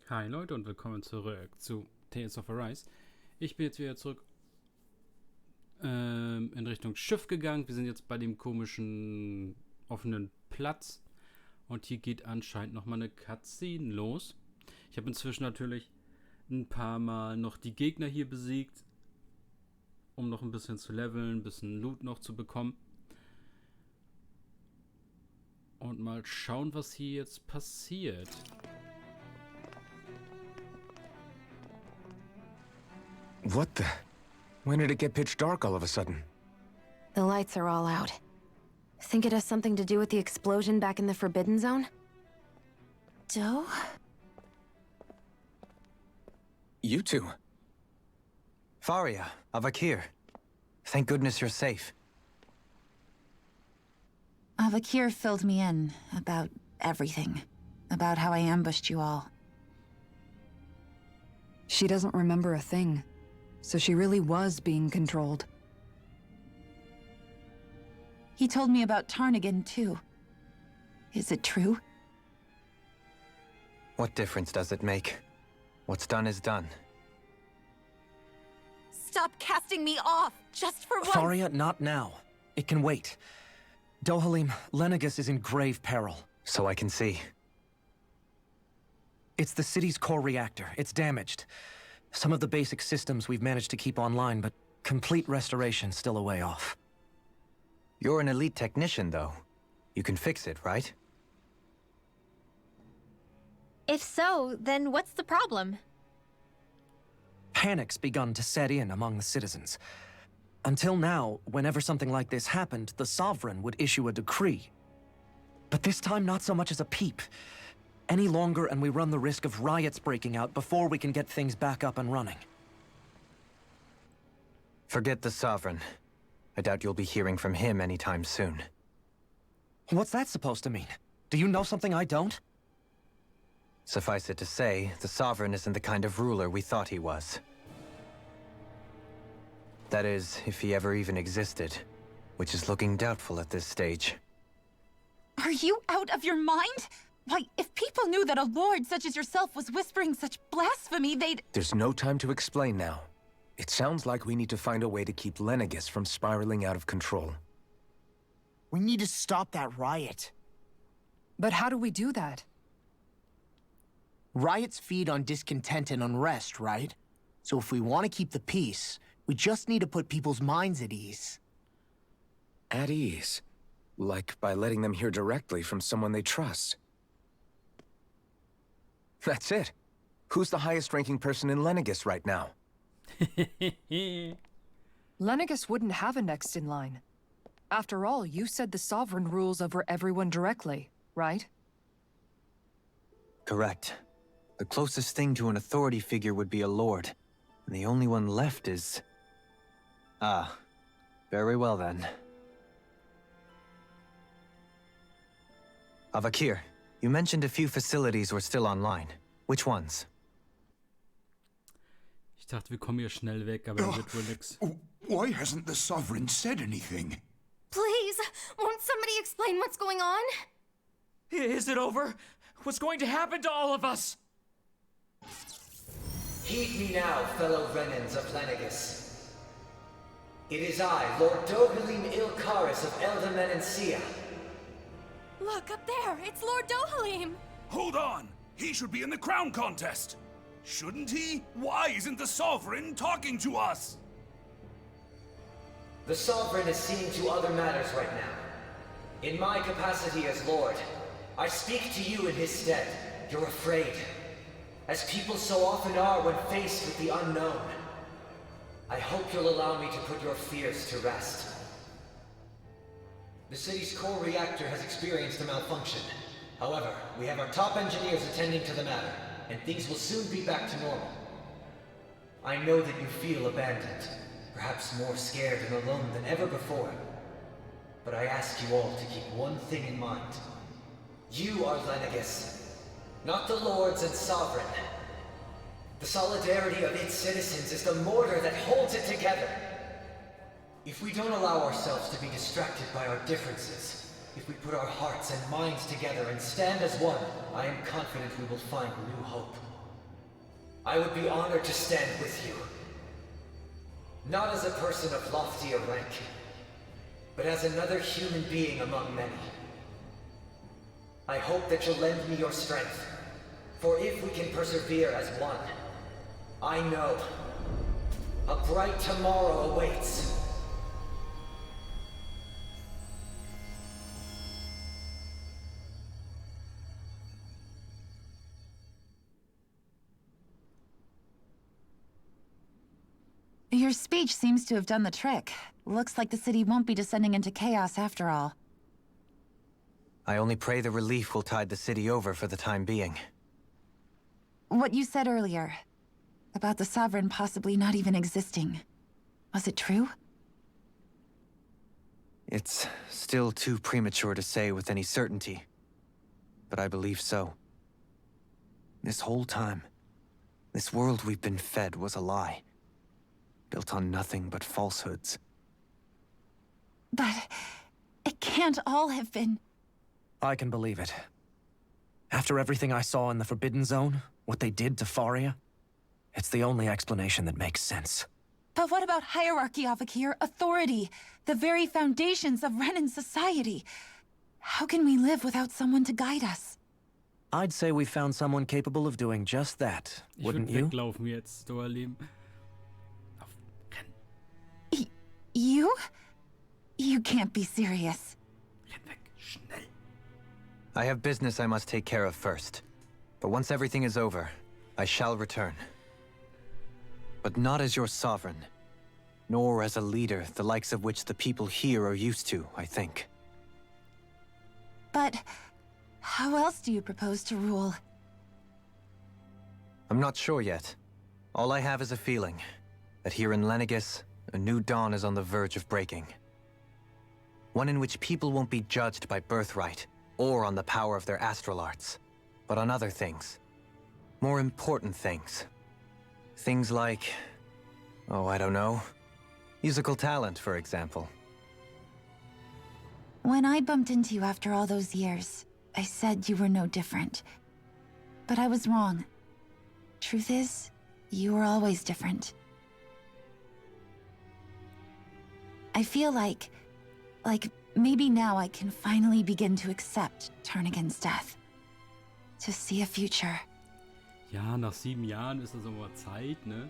Hi Leute und willkommen zurück zu Tales of Arise. Ich bin jetzt wieder zurück in Richtung Schiff gegangen. Wir sind jetzt bei dem komischen offenen Platz und hier geht anscheinend nochmal eine Cutscene los. Ich habe inzwischen natürlich ein paar Mal noch die Gegner hier besiegt, um noch ein bisschen zu leveln, ein bisschen Loot noch zu bekommen. Und mal schauen, was hier jetzt passiert. What the? When did it get pitch dark all of a sudden? The lights are all out. Think it has something to do with the explosion back in the Forbidden Zone? Doe? You two. Faria, Avakir. Thank goodness you're safe. Avakir filled me in about everything. About how I ambushed you all. She doesn't remember a thing. So she really was being controlled. He told me about Tarnigan, too. Is it true? What difference does it make? What's done is done. Stop casting me off, just for once! Faria, not now. It can wait. Dohalim, Lenegis is in grave peril. So I can see. It's the city's core reactor. It's damaged. Some of the basic systems we've managed to keep online, but complete restoration's still a way off. You're an elite technician, though. You can fix it, right? If so, then what's the problem? Panic's begun to set in among the citizens. Until now, whenever something like this happened, the Sovereign would issue a decree. But this time, not so much as a peep. Any longer and we run the risk of riots breaking out before we can get things back up and running. Forget the Sovereign. I doubt you'll be hearing from him anytime soon. What's that supposed to mean? Do you know something I don't? Suffice it to say, the Sovereign isn't the kind of ruler we thought he was. That is, if he ever even existed, which is looking doubtful at this stage. Are you out of your mind? Why, if people knew that a lord such as yourself was whispering such blasphemy, they'd— There's no time to explain now. It sounds like we need to find a way to keep Lenegis from spiraling out of control. We need to stop that riot. But how do we do that? Riots feed on discontent and unrest, right? So if we want to keep the peace, we just need to put people's minds at ease. At ease? Like by letting them hear directly from someone they trust. That's it. Who's the highest-ranking person in Lenegis right now? Lenegis wouldn't have a next in line. After all, you said the Sovereign rules over everyone directly, right? Correct. The closest thing to an authority figure would be a lord, and the only one left is... Ah, very well then. Avakir, you mentioned a few facilities were still online. Which ones? Ich dachte, wir kommen hier schnell weg, aber da wird wohl nix. Why hasn't the Sovereign said anything? Please, won't somebody explain what's going on? Is it over? What's going to happen to all of us? Heed me now, fellow Renans of Lenegis. It is I, Lord Dohalim Ilkaris of Eldamen and Sia. Look, up there, it's Lord Dohalim! Hold on! He should be in the crown contest! Shouldn't he? Why isn't the Sovereign talking to us? The Sovereign is seeing to other matters right now. In my capacity as Lord, I speak to you in his stead. You're afraid. As people so often are when faced with the unknown. I hope you'll allow me to put your fears to rest. The city's core reactor has experienced a malfunction. However, we have our top engineers attending to the matter, and things will soon be back to normal. I know that you feel abandoned, perhaps more scared and alone than ever before. But I ask you all to keep one thing in mind. You are Lenegis, not the lords and sovereign. The solidarity of its citizens is the mortar that holds it together. If we don't allow ourselves to be distracted by our differences, if we put our hearts and minds together and stand as one, I am confident we will find new hope. I would be honored to stand with you. Not as a person of loftier rank, but as another human being among many. I hope that you'll lend me your strength, for if we can persevere as one, I know a bright tomorrow awaits. Your speech seems to have done the trick. Looks like the city won't be descending into chaos after all. I only pray the relief will tide the city over for the time being. What you said earlier, about the Sovereign possibly not even existing, was it true? It's still too premature to say with any certainty, but I believe so. This whole time, this world we've been fed was a lie, built on nothing but falsehoods. But it can't all have been... I can believe it. After everything I saw in the Forbidden Zone, what they did to Faria, it's the only explanation that makes sense. But what about hierarchy, Avakir? Authority? The very foundations of Renan society? How can we live without someone to guide us? I'd say we found someone capable of doing just that, wouldn't you? Weglaufen jetzt, Dauerleben. You? You can't be serious. Renn weg, schnell. I have business I must take care of first. But once everything is over, I shall return. But not as your sovereign, nor as a leader the likes of which the people here are used to, I think. But how else do you propose to rule? I'm not sure yet. All I have is a feeling that here in Lenegis, a new dawn is on the verge of breaking. One in which people won't be judged by birthright or on the power of their astral arts, but on other things. More important things. Things like, oh, I don't know, musical talent, for example. When I bumped into you after all those years, I said you were no different. But I was wrong. Truth is, you were always different. I feel like maybe now I can finally begin to accept turn against death. To see a future. Ja, nach 7 Jahren ist das aber Zeit, ne?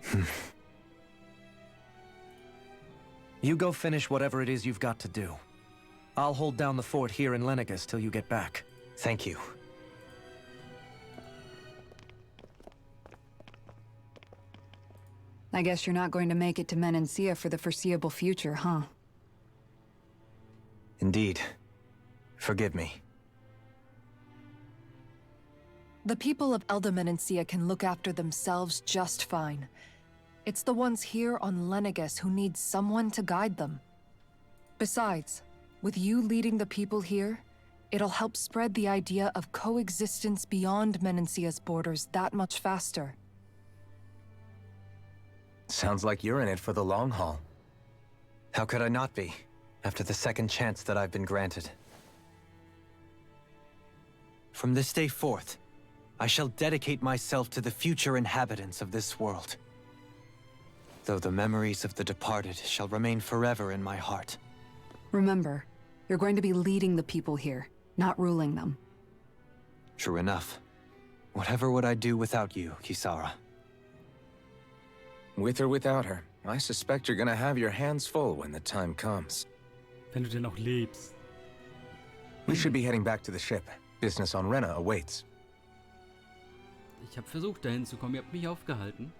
You go finish whatever it is you've got to do. I'll hold down the fort here in Lenegis till you get back. Thank you. I guess you're not going to make it to Menancia for the foreseeable future, huh? Indeed. Forgive me. The people of Elda Menancia can look after themselves just fine. It's the ones here on Lenegis who need someone to guide them. Besides, with you leading the people here, it'll help spread the idea of coexistence beyond Menancia's borders that much faster. Sounds like you're in it for the long haul. How could I not be, after the second chance that I've been granted? From this day forth, I shall dedicate myself to the future inhabitants of this world. Though the memories of the departed shall remain forever in my heart. Remember, you're going to be leading the people here, not ruling them. True enough. Whatever would I do without you, Kisara? With or without her, I suspect you're gonna have your hands full when the time comes. Wenn du denn noch lebst. We should be heading back to the ship. Business on Rena awaits. Ich habe versucht, dahin zu kommen. Ihr habt mich aufgehalten.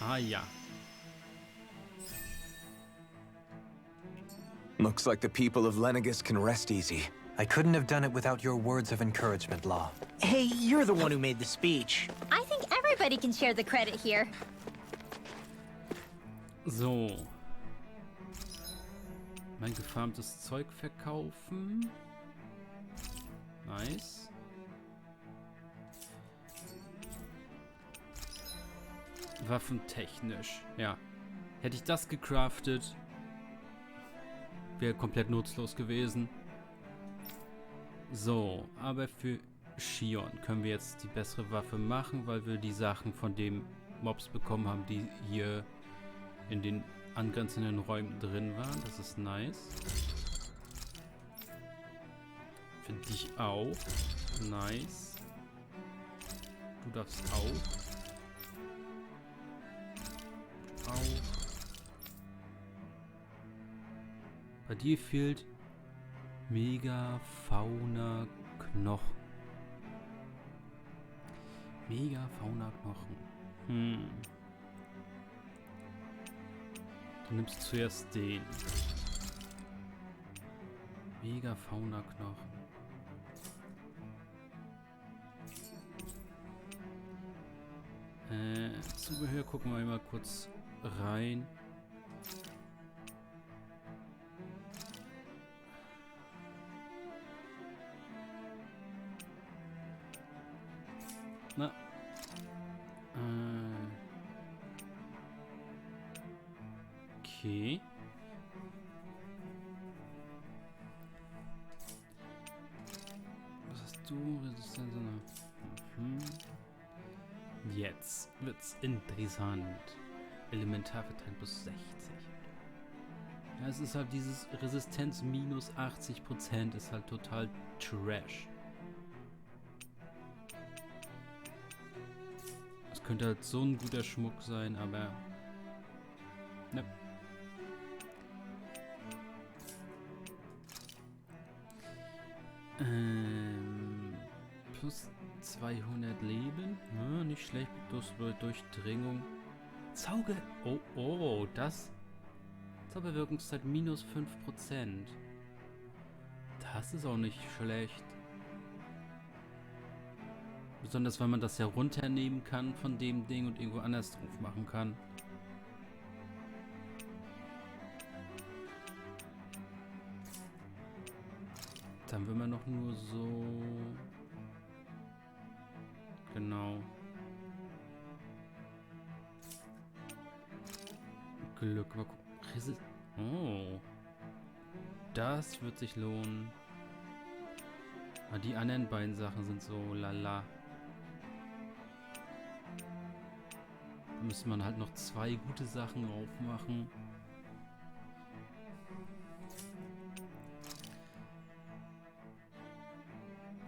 Ah ja. Looks like the people of Lenegis can rest easy. I couldn't have done it without your words of encouragement, Law. Hey, you're the one who made the speech. I think everybody can share the credit here. So. Mein gefarmtes Zeug verkaufen. Nice. Waffentechnisch. Ja. Hätte ich das gecraftet, wäre komplett nutzlos gewesen. So, aber für Shionne können wir jetzt die bessere Waffe machen, weil wir die Sachen von dem Mobs bekommen haben, die hier in den angrenzenden Räumen drin waren. Das ist nice. Für dich auch. Nice. Du darfst auch. Auch. Bei dir fehlt Megafauna Knochen. Megafauna Knochen. Du nimmst zuerst den. Megafauna Knochen. Zubehör gucken wir mal kurz rein. Na. Okay. Was hast du? Resistenz. Jetzt wird's interessant. Elementar verteilt plus 60. Ja, es ist halt dieses Resistenz minus 80% ist halt total Trash. Es könnte halt so ein guter Schmuck sein, aber ne. Plus 200 Leben. Ja, nicht schlecht. Durchdringung. Das. Zauberwirkungszeit minus 5%. Das ist auch nicht schlecht. Besonders, weil man das ja runternehmen kann von dem Ding und irgendwo anders drauf machen kann. Dann will man noch nur so... Genau. Glück. Mal gucken. Oh. Das wird sich lohnen. Aber die anderen beiden Sachen sind so lala. Da müsste man halt noch 2 gute Sachen aufmachen.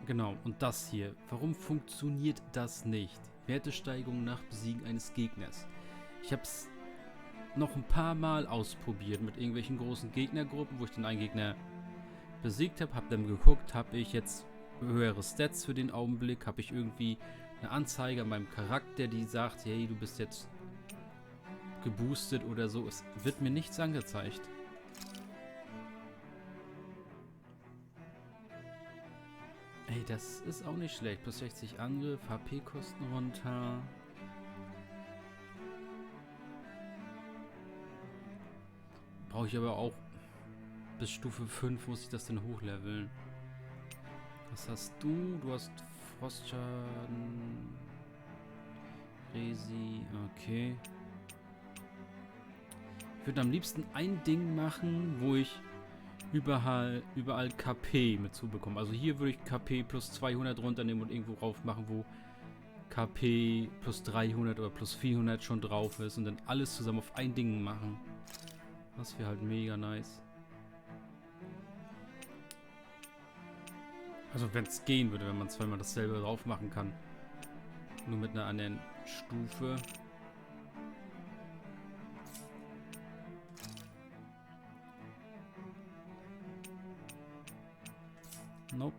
Genau, und das hier. Warum funktioniert das nicht? Wertesteigerung nach Besiegen eines Gegners. Ich habe es noch ein paar Mal ausprobiert mit irgendwelchen großen Gegnergruppen, wo ich den einen Gegner besiegt habe. Habe dann geguckt, habe ich jetzt höhere Stats für den Augenblick? Habe ich irgendwie eine Anzeige an meinem Charakter, die sagt, hey, du bist jetzt geboostet oder so? Es wird mir nichts angezeigt. Ey, das ist auch nicht schlecht. Plus 60 Angriff, HP-Kosten runter. Brauche ich aber auch bis Stufe 5 muss ich das denn hochleveln. Was hast du? Du hast Frostschaden. Resi. Okay. Ich würde am liebsten ein Ding machen, wo ich überall KP mit zubekomme. Also hier würde ich KP plus 200 runternehmen und irgendwo drauf machen, wo KP plus 300 oder plus 400 schon drauf ist und dann alles zusammen auf ein Ding machen. Das wäre halt mega nice. Also wenn es gehen würde, wenn man zweimal dasselbe drauf machen kann. Nur mit einer anderen Stufe. Nope.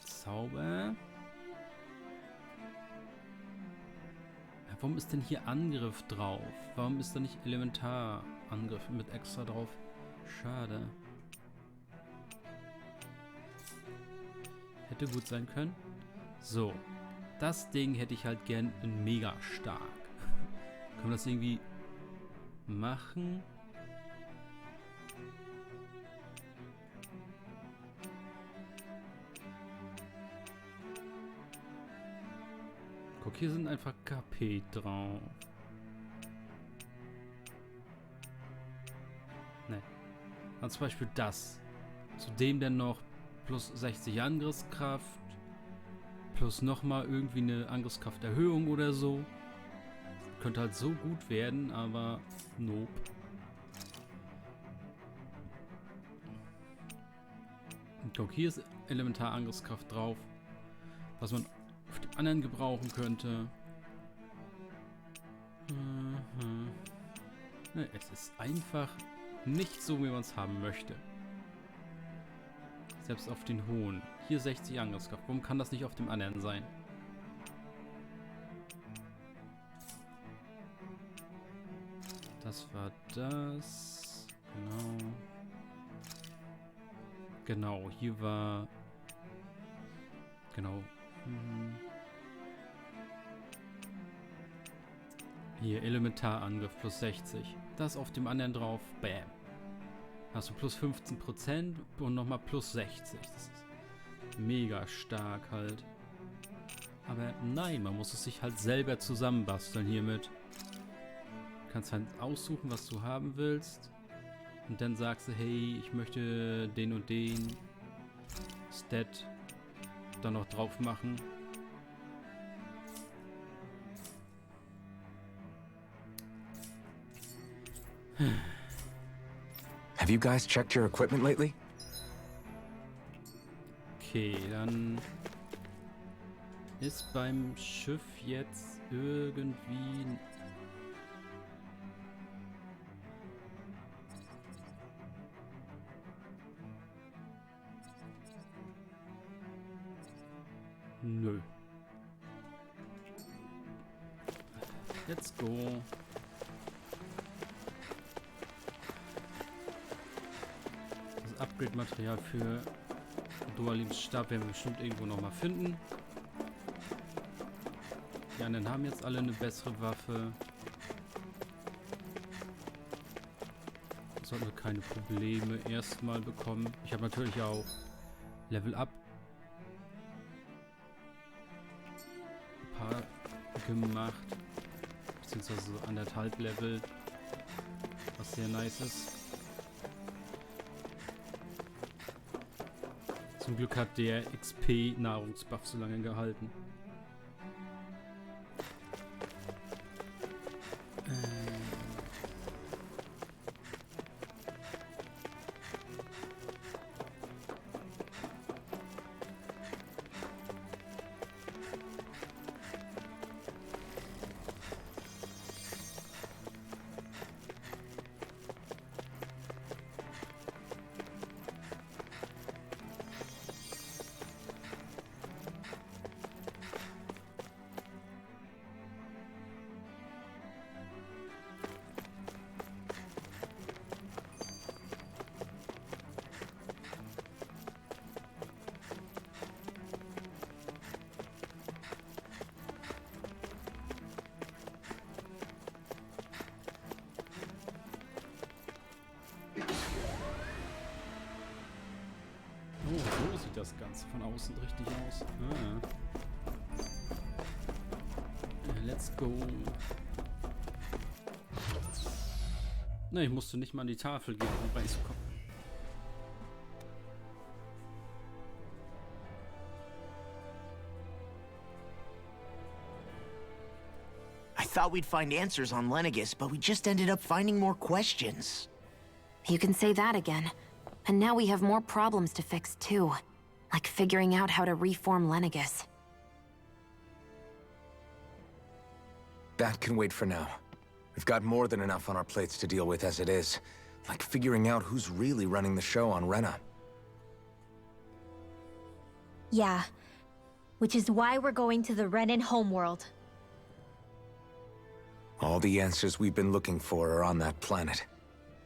Zauber. Warum ist denn hier Angriff drauf? Warum ist da nicht Elementarangriff mit extra drauf? Schade. Hätte gut sein können. So. Das Ding hätte ich halt gern in mega stark. Können wir das irgendwie machen? Guck, hier sind einfach KP drauf. Dann zum Beispiel das. Zudem dann noch plus 60 Angriffskraft. Plus nochmal irgendwie eine Angriffskrafterhöhung oder so. Könnte halt so gut werden, aber nope. Und guck, hier ist Elementarangriffskraft drauf. Was man auf die anderen gebrauchen könnte. Ne, es ist einfach nicht so, wie man es haben möchte. Selbst auf den hohen. Hier 60 Angriffskraft. Warum kann das nicht auf dem anderen sein? Das war das. Genau. Genau, hier war... Genau. Hier, Elementarangriff plus 60. Das auf dem anderen drauf. Bam. Hast du plus 15% und nochmal plus 60. Das ist mega stark halt. Aber nein, man muss es sich halt selber zusammenbasteln hiermit. Du kannst halt aussuchen, was du haben willst. Und dann sagst du, hey, ich möchte den und den Stat dann noch drauf machen. Have you guys checked your equipment lately? Okay, dann ist beim Schiff jetzt irgendwie... Nö. Let's go. Das Upgrade-Material für Dualims Stab werden wir bestimmt irgendwo nochmal finden. Die anderen haben jetzt alle eine bessere Waffe. Sollten wir keine Probleme erstmal bekommen. Ich habe natürlich auch Level Up gemacht, beziehungsweise so 1,5 Level, was sehr nice ist. Zum Glück hat der XP-Nahrungsbuff so lange gehalten. So sieht das Ganze von außen richtig aus. Let's go. Ne, ich musste nicht mal an die Tafel gehen, um reinzukommen. I thought we'd find answers on Lenegis, but we just ended up finding more questions. You can say that again. And now we have more problems to fix too. Like figuring out how to reform Lenegis. That can wait for now. We've got more than enough on our plates to deal with as it is. Like figuring out who's really running the show on Rena. Yeah. Which is why we're going to the Renan homeworld. All the answers we've been looking for are on that planet.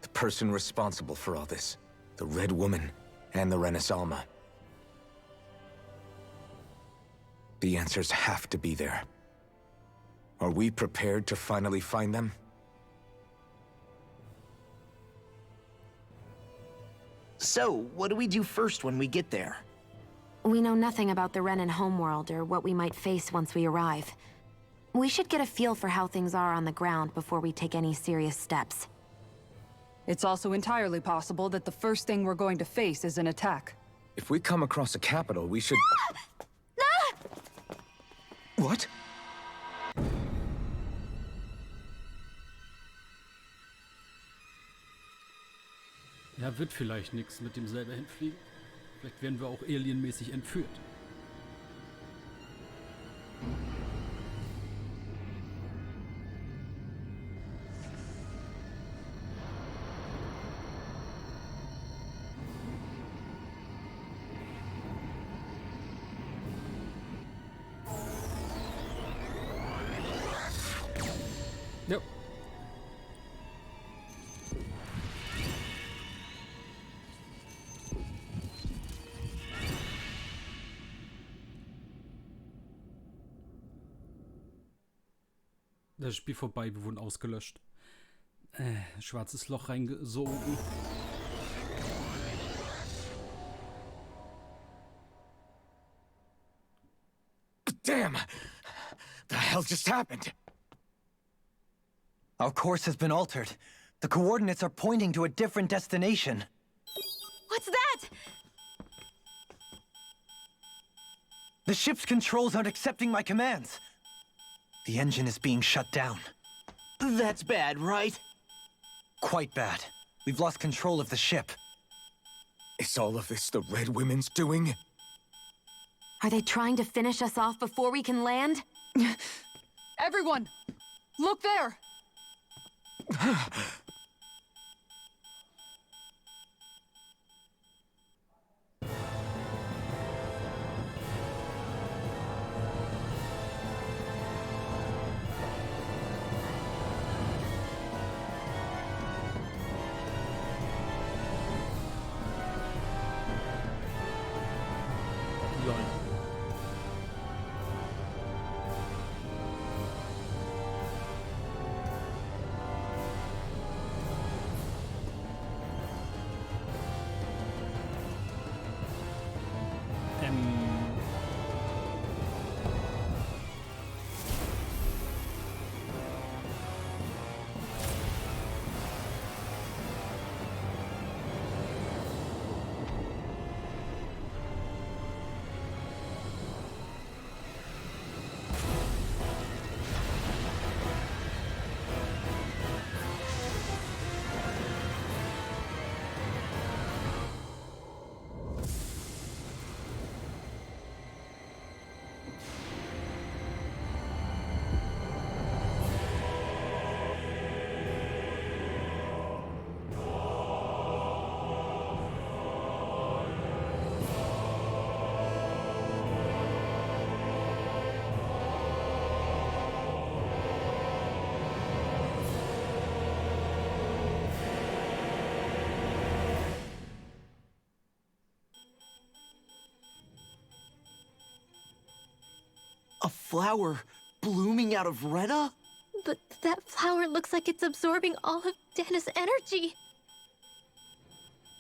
The person responsible for all this. The Red Woman and the Renaissance. The answers have to be there. Are we prepared to finally find them? So, what do we do first when we get there? We know nothing about the Renan homeworld or what we might face once we arrive. We should get a feel for how things are on the ground before we take any serious steps. It's also entirely possible that the first thing we're going to face is an attack. If we come across a capital, we should... What? Ja, wird vielleicht nichts mit dem selber hinfliegen. Vielleicht werden wir auch alienmäßig entführt. Ja. Das Spiel vorbei, wir wurden ausgelöscht. Schwarzes Loch reingesogen. Damn! The hell just happened? Our course has been altered. The coordinates are pointing to a different destination. What's that? The ship's controls aren't accepting my commands. The engine is being shut down. That's bad, right? Quite bad. We've lost control of the ship. Is all of this the Red Women's doing? Are they trying to finish us off before we can land? Everyone! Look there! A flower blooming out of Rena? But that flower looks like it's absorbing all of Dahna's energy.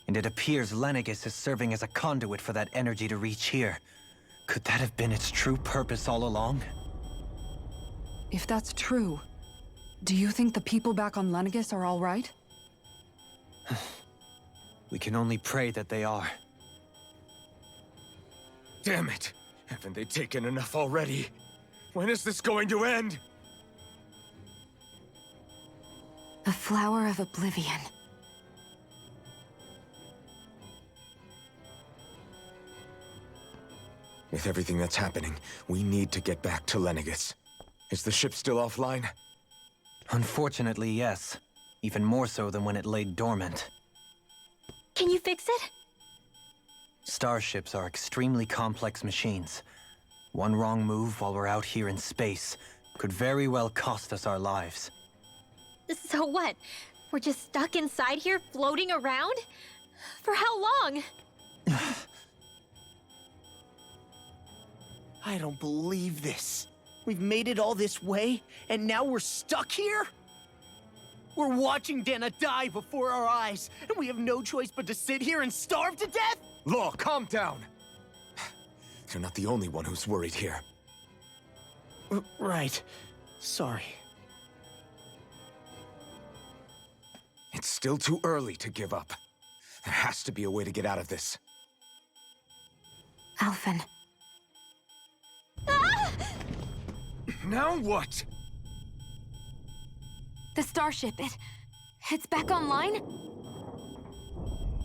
And it appears Lenegis is serving as a conduit for that energy to reach here. Could that have been its true purpose all along? If that's true, do you think the people back on Lenegis are all right? We can only pray that they are. Damn it! Haven't they taken enough already? When is this going to end? The flower of oblivion. With everything that's happening, we need to get back to Lenegis. Is the ship still offline? Unfortunately, yes. Even more so than when it lay dormant. Can you fix it? Starships are extremely complex machines. One wrong move while we're out here in space could very well cost us our lives. So what? We're just stuck inside here, floating around? For how long? I don't believe this. We've made it all this way, and now we're stuck here? We're watching Dahna die before our eyes, and we have no choice but to sit here and starve to death? Law, calm down! You're not the only one who's worried here. Right. Sorry. It's still too early to give up. There has to be a way to get out of this. Alphen. Now what? The starship, it's back online?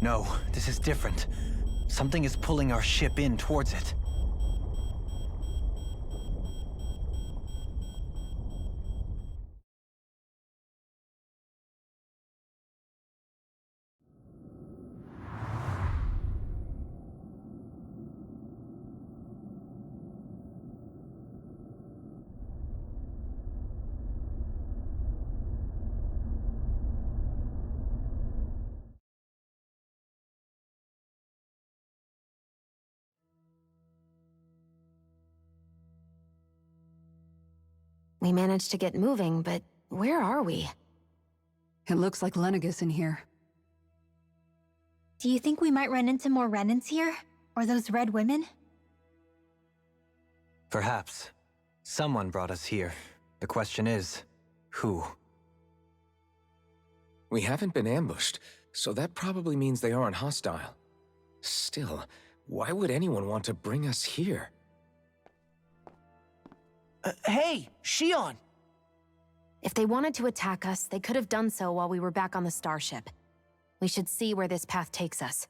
No, this is different. Something is pulling our ship in towards it. We managed to get moving, but where are we? It looks like Lenegis in here. Do you think we might run into more Renans here? Or those red women? Perhaps. Someone brought us here. The question is, who? We haven't been ambushed, so that probably means they aren't hostile. Still, why would anyone want to bring us here? Hey, Shionne! If they wanted to attack us, they could have done so while we were back on the starship. We should see where this path takes us.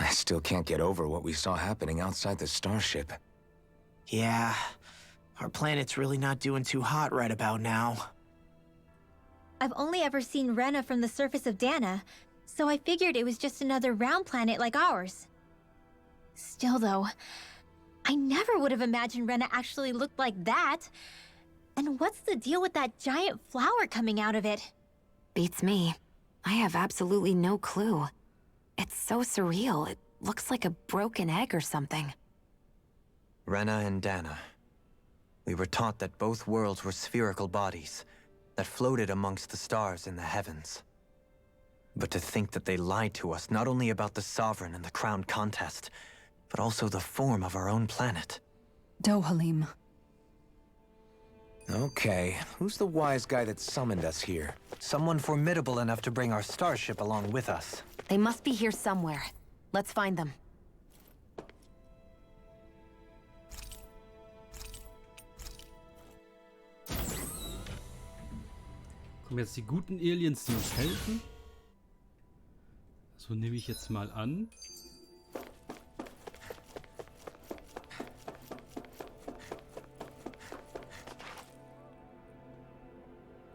I still can't get over what we saw happening outside the starship. Yeah, our planet's really not doing too hot right about now. I've only ever seen Rena from the surface of Dahna, so I figured it was just another round planet like ours. Still though, I never would have imagined Rena actually looked like that. And what's the deal with that giant flower coming out of it? Beats me. I have absolutely no clue. It's so surreal. It looks like a broken egg or something. Rena and Dahna. We were taught that both worlds were spherical bodies that floated amongst the stars in the heavens. But to think that they lied to us not only about the Sovereign and the crown contest, but also the form of our own planet. Dohalim. Okay, who's the wise guy that summoned us here? Someone formidable enough to bring our starship along with us. They must be here somewhere. Let's find them. Kommen jetzt die guten Aliens, die uns helfen? So nehme ich jetzt mal an.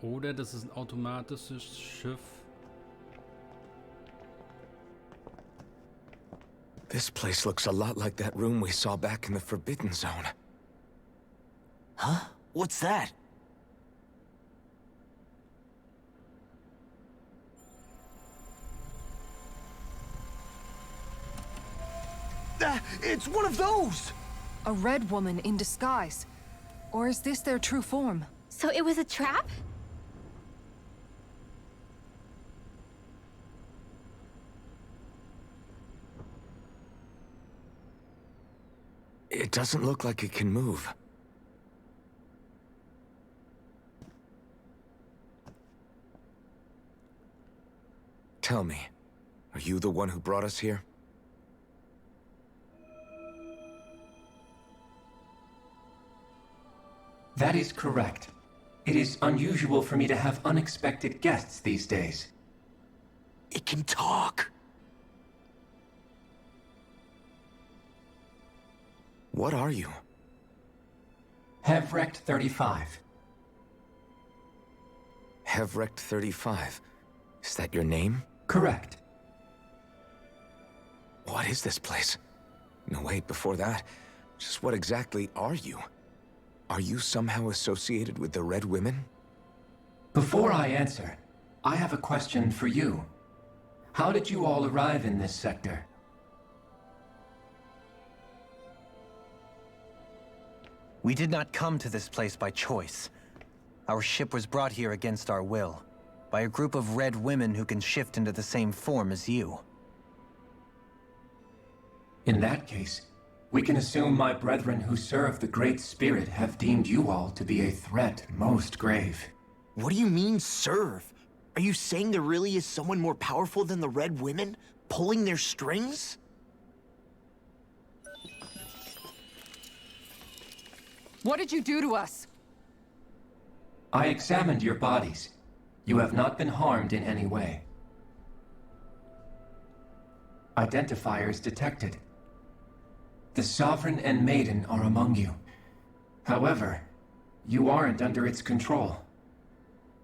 Oder das ist ein automatisches Schiff. This place looks a lot like that room we saw back in the Forbidden Zone. Huh? What's that? It's one of those! A red woman in disguise. Or is this their true form? So it was a trap? It doesn't look like it can move. Tell me, are you the one who brought us here? That is correct. It is unusual for me to have unexpected guests these days. It can talk! What are you? Hevrecht 35. Hevrecht 35. Is that your name? Correct. What is this place? No, wait, before that, just what exactly are you? Are you somehow associated with the Red Women? Before I answer, I have a question for you. How did you all arrive in this sector? We did not come to this place by choice. Our ship was brought here against our will, by a group of Red Women who can shift into the same form as you. In that case, we can assume my brethren who serve the Great Spirit have deemed you all to be a threat most grave. What do you mean, serve? Are you saying there really is someone more powerful than the Red Women, pulling their strings? What did you do to us? I examined your bodies. You have not been harmed in any way. Identifiers detected. The Sovereign and Maiden are among you. However, you aren't under its control.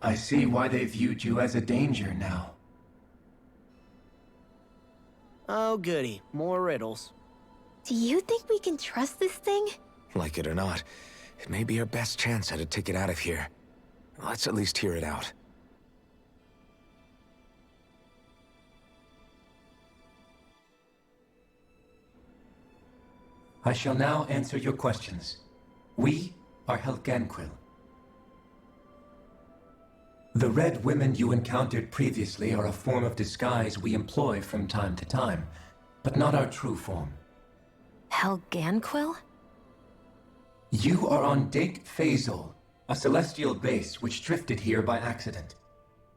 I see why they viewed you as a danger now. Oh, goody. More riddles. Do you think we can trust this thing? Like it or not, it may be our best chance at a ticket out of here. Let's at least hear it out. I shall now answer your questions. We are Helganquil. The Red Women you encountered previously are a form of disguise we employ from time to time, but not our true form. Helganquil? You are on Dake Phasol, a celestial base which drifted here by accident.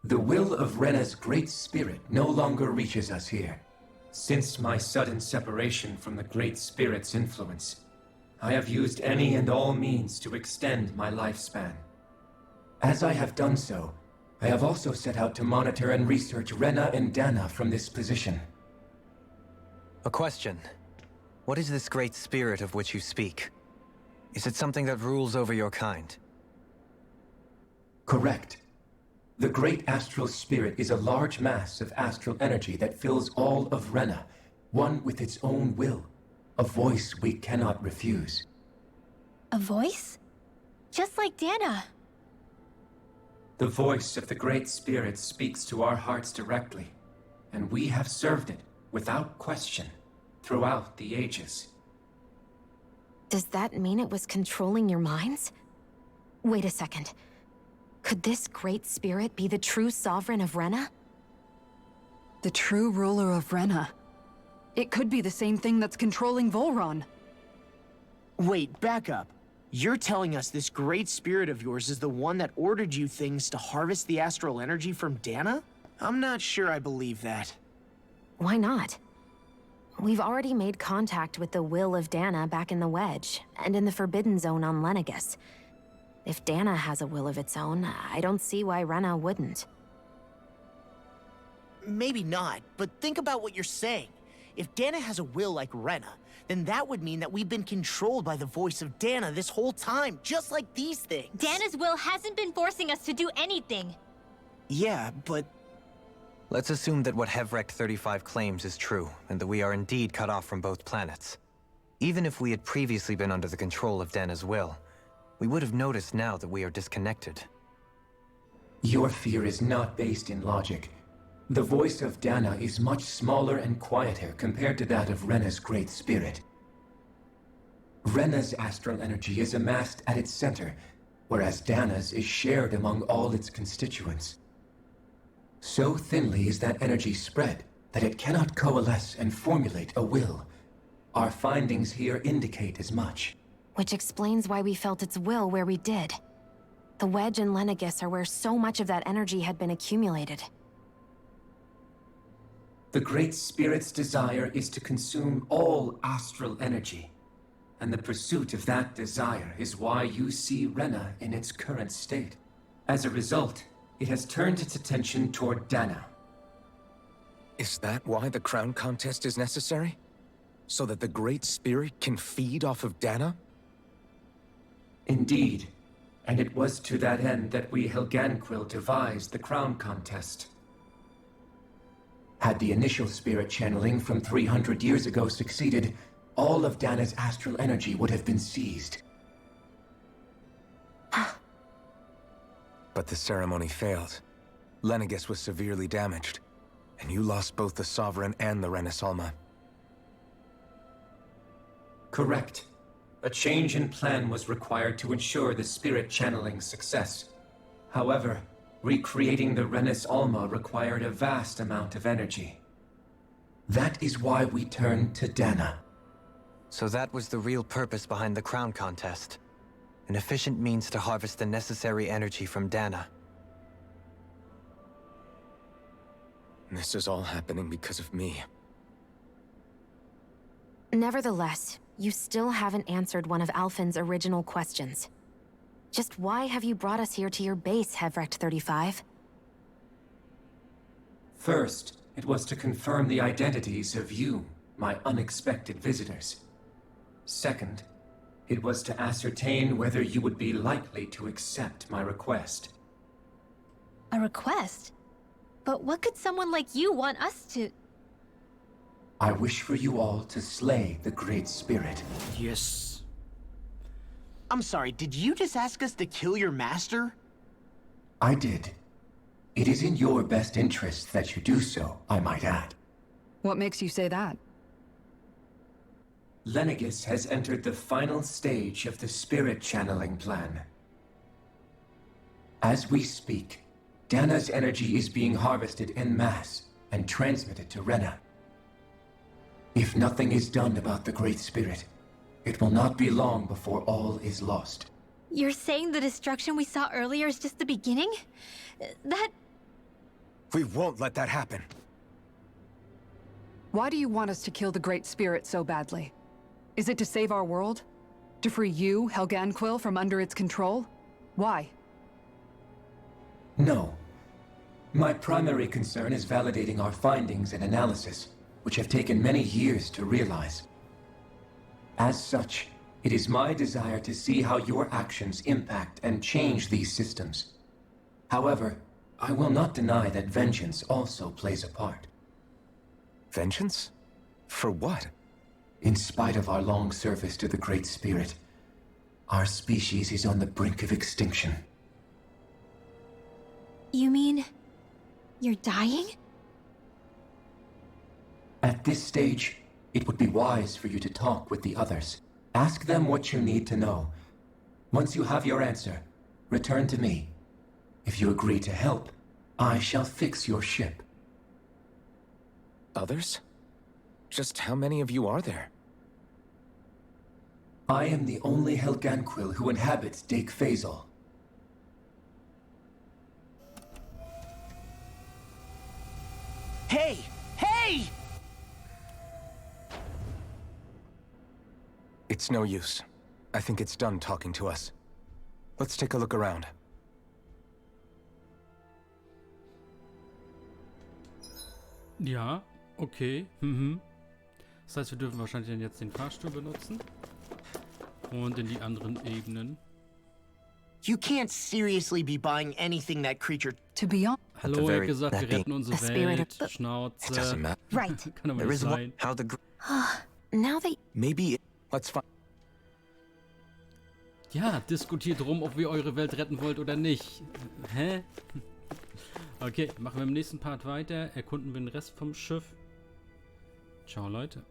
The will of Rena's great spirit no longer reaches us here. Since my sudden separation from the Great Spirit's influence, I have used any and all means to extend my lifespan. As I have done so, I have also set out to monitor and research Rena and Dahna from this position. A question. What is this Great Spirit of which you speak? Is it something that rules over your kind? Correct. The Great Astral Spirit is a large mass of astral energy that fills all of Rena, one with its own will, a voice we cannot refuse. A voice? Just like Dahna. The voice of the Great Spirit speaks to our hearts directly, and we have served it, without question, throughout the ages. Does that mean it was controlling your minds? Wait a second. Could this Great Spirit be the true Sovereign of Rena? The true ruler of Rena. It could be the same thing that's controlling Volron. Wait, back up. You're telling us this Great Spirit of yours is the one that ordered you things to harvest the astral energy from Dahna? I'm not sure I believe that. Why not? We've already made contact with the will of Dahna back in the Wedge, and in the Forbidden Zone on Lenegus. If Dahna has a will of its own, I don't see why Rena wouldn't. Maybe not, but think about what you're saying. If Dahna has a will like Rena, then that would mean that we've been controlled by the voice of Dahna this whole time, just like these things. Dahna's will hasn't been forcing us to do anything. Yeah, but... Let's assume that what Hevrecht 35 claims is true, and that we are indeed cut off from both planets. Even if we had previously been under the control of Dahna's will, we would have noticed now that we are disconnected. Your fear is not based in logic. The voice of Dahna is much smaller and quieter compared to that of Rena's Great Spirit. Rena's astral energy is amassed at its center, whereas Dahna's is shared among all its constituents. So thinly is that energy spread that it cannot coalesce and formulate a will. Our findings here indicate as much. Which explains why we felt its will where we did. The Wedge and Lenegus are where so much of that energy had been accumulated. The Great Spirit's desire is to consume all astral energy, and the pursuit of that desire is why you see Rena in its current state. As a result, it has turned its attention toward Dahna. Is that why the crown contest is necessary? So that the Great Spirit can feed off of Dahna? Indeed. And it was to that end that we Helganquil devised the crown contest. Had the initial spirit channeling from 300 years ago succeeded, all of Dahna's astral energy would have been seized. But the ceremony failed. Lenegis was severely damaged, and you lost both the Sovereign and the Renasalma. Correct. A change in plan was required to ensure the spirit channeling's success. However, recreating the Renis Alma required a vast amount of energy. That is why we turned to Dahna. So that was the real purpose behind the crown contest. An efficient means to harvest the necessary energy from Dahna. This is all happening because of me. Nevertheless, you still haven't answered one of Alphen's original questions. Just why have you brought us here to your base, Hevrecht 35? First, it was to confirm the identities of you, my unexpected visitors. Second, it was to ascertain whether you would be likely to accept my request. A request? But what could someone like you want us to... I wish for you all to slay the Great Spirit. Yes. I'm sorry, did you just ask us to kill your master? I did. It is in your best interest that you do so, I might add. What makes you say that? Lenegis has entered the final stage of the spirit channeling plan. As we speak, Dahna's energy is being harvested en masse and transmitted to Rena. If nothing is done about the Great Spirit, it will not be long before all is lost. You're saying the destruction we saw earlier is just the beginning? That... We won't let that happen. Why do you want us to kill the Great Spirit so badly? Is it to save our world? To free you, Helganquil, from under its control? Why? No. My primary concern is validating our findings and analysis, which have taken many years to realize. As such, it is my desire to see how your actions impact and change these systems. However, I will not deny that vengeance also plays a part. Vengeance? For what? In spite of our long service to the Great Spirit, our species is on the brink of extinction. You mean... you're dying? At this stage, it would be wise for you to talk with the others. Ask them what you need to know. Once you have your answer, return to me. If you agree to help, I shall fix your ship. Others? Just how many of you are there? I am the only Helganquil who inhabits Dake Phasal. Hey! Hey! It's no use. I think it's done talking to us. Let's take a look around. Ja, okay. Das heißt, wir dürfen wahrscheinlich dann jetzt den Fahrstuhl benutzen. Und in die anderen Ebenen. You can't seriously be buying anything that creature... To be honest... Hallo, er hat gesagt, wir retten unsere Welt. Schnauze. Right. Kann aber nicht sein. Now that... Maybe... Let's find... Ja, diskutiert drum, ob wir eure Welt retten wollt oder nicht. Hä? Okay, machen wir im nächsten Part weiter. Erkunden wir den Rest vom Schiff. Ciao, Leute.